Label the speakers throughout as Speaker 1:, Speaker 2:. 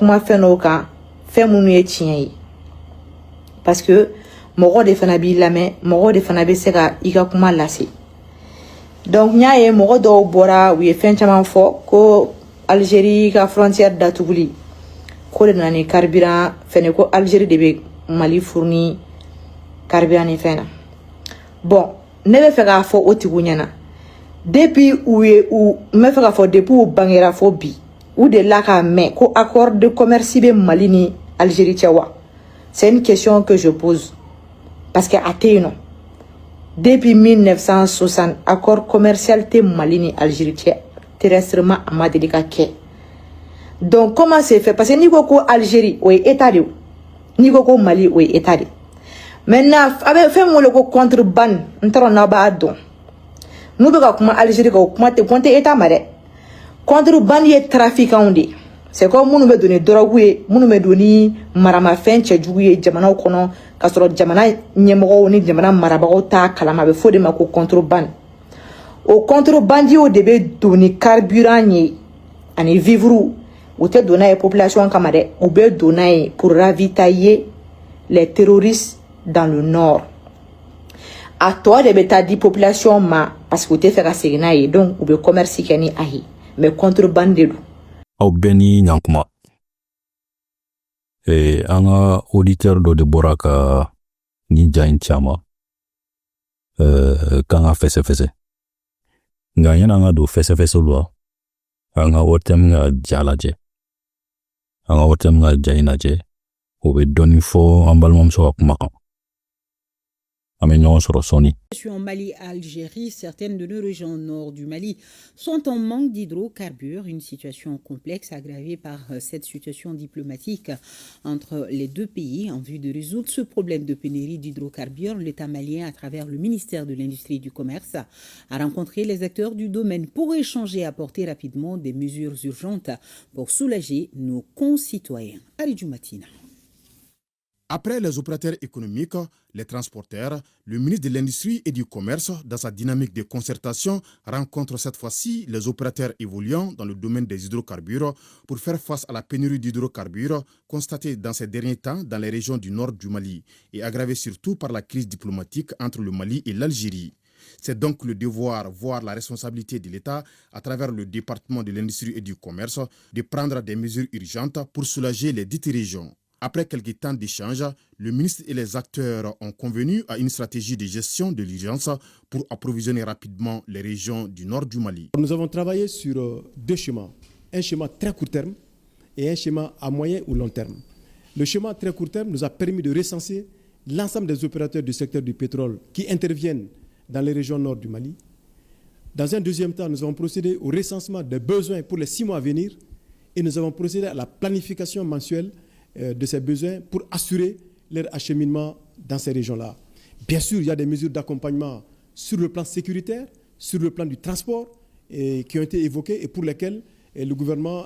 Speaker 1: kuma fɛn dɔw kan fɛn minnu ye tiɲɛ ye parce que mɔgɔ de fana b'i lamɛn mɔgɔ de fana bɛ se ka i ka kuma lase donc n y'a ye mɔgɔ dɔw bɔra u ye fɛn caman fɔ ko Algérie ka frontière datuguli ko de nana ni carburant fɛnɛ ko Algérie de bɛ Mali fourni carburant ni fɛn na bon ne bɛ fɛ k'a fɔ o tigiw ɲɛna depuis n bɛ fɛ k'a fɔ depuis u bangera fo bi u delila k'a mɛn ko accord de commerce bɛ Mali ni Algérie cɛ wa c'est une question que je pose parce que a tɛ yen nɔ depuis 1960 accord commercial tɛ Mali ni Algérie cɛ terrestrement a ma deli ka kɛ donc comment c'est fait parce que n'i ko ko Algérie o ye état de ye n'i ko ko Mali o ye état de ye maintenant a bɛ fɛn min wele ko contrebande n t'a dɔn n'aw b'a dɔn n'u bɛ ka kuma Algérie kan o kuma tɛ état ma dɛ contrebande ye trafiquants de ye c'est comme minnu bɛ don ni drogue ye minnu bɛ don ni maramafɛn cɛjugu ye jamanaw kɔnɔ k'a sɔrɔ jamana ɲɛmɔgɔw ni jamana marabagaw t'a kalama a bɛ fɔ de ma ko contrebande o contrebandiers de bɛ don ni carburant ye ani vivres u tɛ don n'a ye population kama dɛ u bɛ don n'a ye pour ravitailler les terroristes dans le nord a tɔ de bɛ taa di population ma parce que u tɛ fɛ ka segin n'a ye donc u bɛ commerce kɛ ni a ye mais contrebande de don.
Speaker 2: Aw bɛɛ ni ɲankuma an ka auditeur dɔ de bɔra ka nin ja in caman k'an ka fɛsɛfɛsɛ nka yanni an ka don fɛsɛfɛsɛw la an ka o thème ka ja lajɛ an ka o thème ka ja in lajɛ o bɛ dɔɔnin fɔ an balimamuso ka kuma kan.
Speaker 3: En Mali, Algérie, certaines de nos régions nord du Mali sont en manque d'hydrocarbures, une situation complexe aggravée par cette situation diplomatique entre les deux pays. En vue de résoudre ce problème de pénurie d'hydrocarbures, l'État malien, à travers le ministère de l'Industrie et du Commerce, a rencontré les acteurs du domaine pour échanger et apporter rapidement des mesures urgentes pour soulager nos concitoyens. Aridou Matina.
Speaker 4: Après les opérateurs économiques, les transporteurs, le ministre de l'Industrie et du Commerce, dans sa dynamique de concertation, rencontre cette fois-ci les opérateurs évoluant dans le domaine des hydrocarbures pour faire face à la pénurie d'hydrocarbures constatée dans ces derniers temps dans les régions du nord du Mali et aggravée surtout par la crise diplomatique entre le Mali et l'Algérie. C'est donc le devoir, voire la responsabilité de l'État, à travers le département de l'Industrie et du Commerce, de prendre des mesures urgentes pour soulager les dites régions. Après quelques temps d'échanges, le ministre et les acteurs ont convenu à une stratégie de gestion de l'urgence pour approvisionner rapidement les régions du nord du Mali.
Speaker 5: Nous avons travaillé sur deux schémas. Un schéma très court terme et un schéma à moyen ou long terme. Le schéma très court terme nous a permis de recenser l'ensemble des opérateurs du secteur du pétrole qui interviennent dans les régions nord du Mali. Dans un deuxième temps, nous avons procédé au recensement des besoins pour les 6 mois à venir et nous avons procédé à la planification mensuelle de ces besoins pour assurer leur acheminement dans ces régions-là. Bien sûr, il y a des mesures d'accompagnement sur le plan sécuritaire, sur le plan du transport qui ont été évoquées et pour lesquelles le gouvernement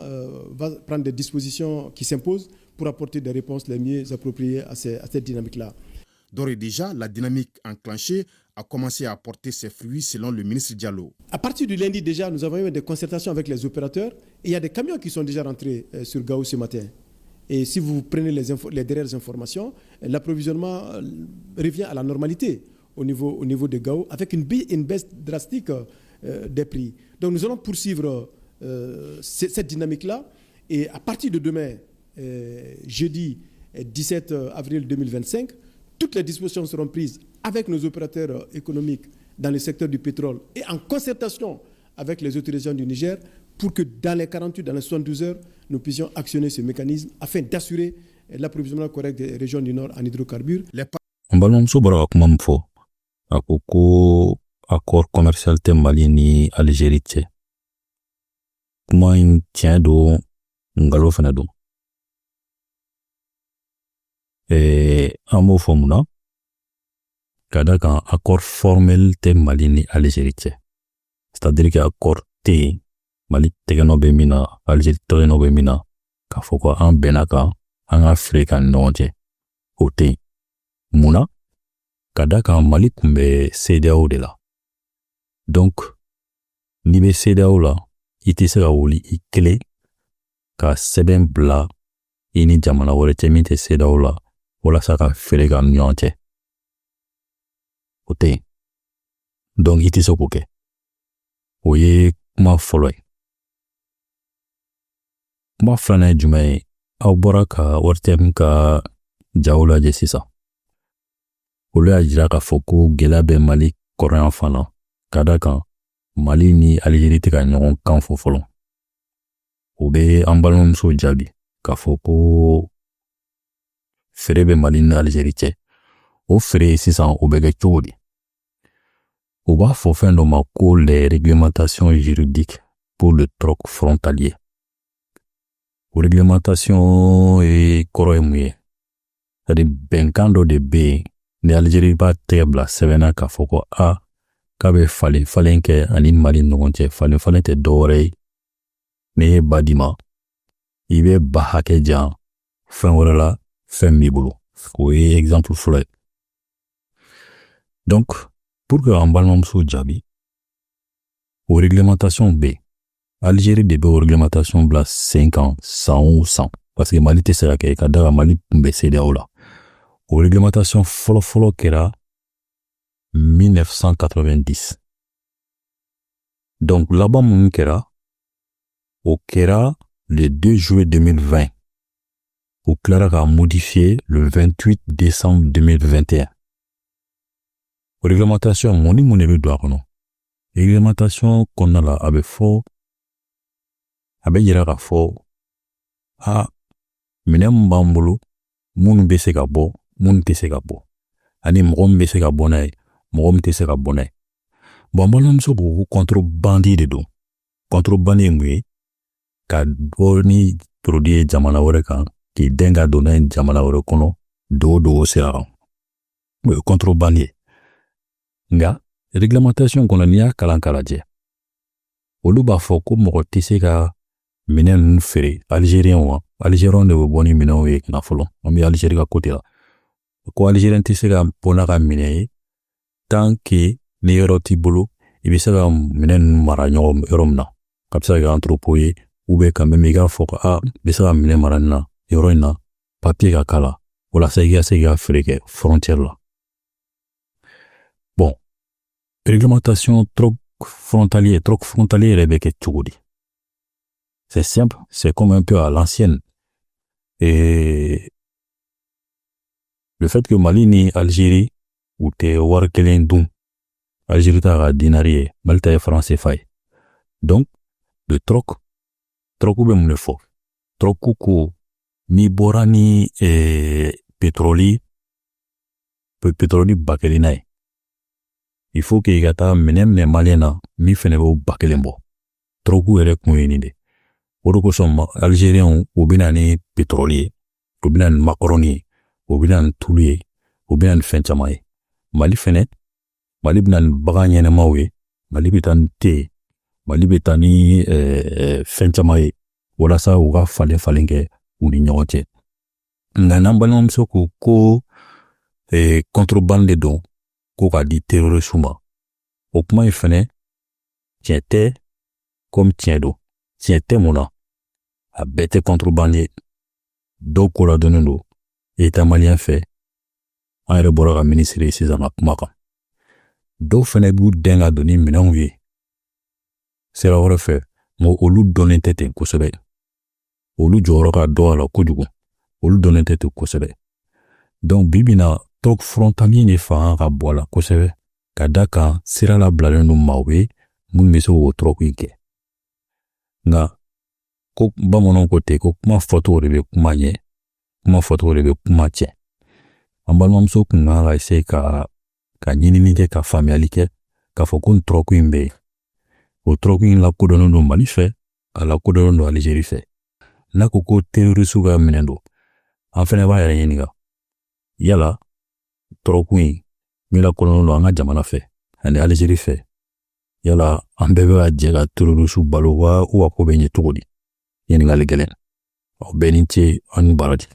Speaker 5: va prendre des dispositions qui s'imposent pour apporter des réponses les mieux appropriées à cette dynamique-là.
Speaker 4: D'ores et déjà, la dynamique enclenchée a commencé à porter ses fruits selon le ministre Diallo.
Speaker 5: À partir du lundi déjà, nous avons eu des concertations avec les opérateurs et il y a des camions qui sont déjà rentrés sur Gao ce matin. Et si vous prenez les dernières informations, l'approvisionnement revient à la normalité au niveau de Gao avec une baisse drastique des prix. Donc nous allons poursuivre cette dynamique-là et à partir de demain, jeudi 17 avril 2025, toutes les dispositions seront prises avec nos opérateurs économiques dans le secteur du pétrole et en concertation avec les autorités du Niger pour que dans les 48, dans les 72 heures, nous puissions actionner ce mécanisme afin d'assurer l'approvisionnement correct des régions du Nord en hydrocarbures.
Speaker 2: Accord commercial te Mali ni Algérie tɛ kuma in tiɲɛ don ngalon fana don an b'o fɔ mun na ka da kan accord formel tɛ Mali ni Algérie tɛ c'est-à-dire que accord tɛ yen Mali tɛgɛnɔ bɛ min na Algérie tɛgɛnɔ bɛ min na k'a fɔ ko an bɛnna kan an ka feere kan ni ɲɔgɔn cɛ o tɛ yen mun na ka da kan Mali tun bɛ CEDEAO de la donc n'i bɛ CEDEAO la i tɛ se ka wuli i kelen ka sɛbɛn bila i ni jamana wɛrɛ cɛ min tɛ CEDEAO la walasa ka feere k'a ni ɲɔgɔn cɛ o tɛ yen donc i tɛ se k'o kɛ o ye kuma fɔlɔ ye kuma filanan ye jumɛn ye aw bɔra ka ORTM ka jaw lajɛ sisan olu y'a jira k'a fɔ ko gɛlɛya bɛ Mali kɔrɔyan fana ka da kan Mali ni Algérie tɛ ka ɲɔgɔn kan fɔ fɔlɔ o bɛ an balimamuso jaabi k'a fɔ ko feere bɛ Mali ni Algérie cɛ o feere sisan o bɛ kɛ cogo di o b'a fɔ fɛn dɔ ma ko les réglementations juridiques pour le troc frontalier o réglementation ye kɔrɔ ye mun ye c'est-à-dire bɛnkan dɔ de bɛ yen ni Algérie b'a tɛgɛ bila sɛbɛn na k'a fɔ ko k'a bɛ falen kɛ ani Mali ni ɲɔgɔn cɛ falen tɛ dɔwɛrɛ ye n'i ye ba di ma i bɛ ba hakɛ jan fɛn wɛrɛ la fɛn b'i bolo o ye exemple fɔlɔ ye donc pour que an balimamuso jaabi o réglementation bɛ yen Algérie de bɛ o réglementation bila sen kan san o san parce que Mali tɛ se ka kɛ ka da kan Mali tun bɛ CEDEAO la o réglementation fɔlɔ kɛra 1990 donc laban minnu kɛra o kɛra le 2 juillet 2020 o tilara k'a modifier le 28 décembre 2021 o réglementation mun ni mun de bɛ don a kɔnɔ réglementation kɔnɔna la a bɛ yira k'a fɔ minɛn min b'an bolo minnu bɛ se ka bɔ minnu tɛ se ka bɔ ani mɔgɔ min bɛ se ka bɔ n'a ye mɔgɔ min tɛ se ka bɔ n'a ye bon an balimamuso ko ko contrebande de don contrebande ye mun ye ka bɔ ni produit ye jamana wɛrɛ kan k'i dɛn ka don n'a ye jamana wɛrɛ kɔnɔ dogo sira kan o ye contrebande ye nka réglementation kɔnɔ n'i y'a kalan k'a lajɛ olu b'a fɔ ko mɔgɔ tɛ se ka minɛn ninnu feere Algérien wa Algérien de bɛ bɔ ni minɛnw ye kana fɔlɔ an bɛ Algérie ka côté la ko Algérien tɛ se ka bɔ n'a ka minɛn ye tant que ni yɔrɔ t'i bolo i bɛ se ka minɛn ninnu mara yɔrɔ min na ka bɛ se ka kɛ entrepôt ye ou bien quand même i k'a fɔ ko n bɛ se ka minɛn mara nin na yɔrɔ in na papier ka k'a la walasa i ka se k'i ka feere kɛ frontière la bon réglementation troc frontalier yɛrɛ bɛ kɛ cogo di c'est simple c'est comme un peu à l'ancienne et le fait que Mali ni Algérie u tɛ wari kelen dun Algérie ta ka dinari ye Mali ta ye franc CFA ye donc le troc bɛ mun de fɔ troc ko n'i bɔra ni pétrole ba kelen na ye il faut que i ka taa minɛ malien na min fɛnɛ bɛ o ba kelen bɔ troc yɛrɛ kun ye nin de o de kosɔn Algériens u bɛ na ni pétrole ye u bɛ na ni macaroni ye u bɛ na ni tulu ye u bɛ na ni fɛn caman ye Mali bɛ na ni bagan ɲɛnɛmaw ye Mali bɛ taa ni thé ye Mali bɛ taa ni fɛn caman ye walasa u ka falen kɛ u ni ɲɔgɔn cɛ nka n'an balimamuso ko contrebande de don ko k'a di terroriste ma o kuma in fɛnɛ tiɲɛ tɛ comme tiɲɛ don tiɲɛ tɛ mun na a bɛɛ tɛ contrebande ye dɔw ko ladɔnnen don état malien fɛ an yɛrɛ bɔra ka ministre ye sisan ka kuma kan dɔw fɛnɛ b'u dɛn ka don ni minɛnw ye sira wɛrɛ fɛ nka olu dɔnnen tɛ ten kosɛbɛ olu jɔyɔrɔ ka dɔgɔ a la kojugu olu dɔnnen tɛ ten kosɛbɛ donc bibi na troc frontalier de fanga ka bɔ a la kosɛbɛ ka da kan sira labilalen don maaw ye minnu bɛ se k'o troc in kɛ nka ko bamananw ko ten ko kuma fɔcogo de bɛ kuma ɲɛ kuma fɔcogo de bɛ kuma tiɲɛ an balimamuso kun kan ka essayer ka ɲinini kɛ ka faamuyali kɛ k'a fɔ ko nin troc in bɛ yen o troc in lakodɔnnen don Mali fɛ a lakodɔnnen don Algérie fɛ n'a ko terroriste ka minɛn don an fɛnɛ b'a yɛrɛ ɲininka yala troc in min lakodɔnnen don an ka jamana fɛ ani Algérie fɛ yala an bɛɛ bɛ ka jɛ ka terroriste balo wa ko bɛ ɲɛ cogo di ɲininkali gɛlɛn aw bɛɛ ni ce aw ni baraji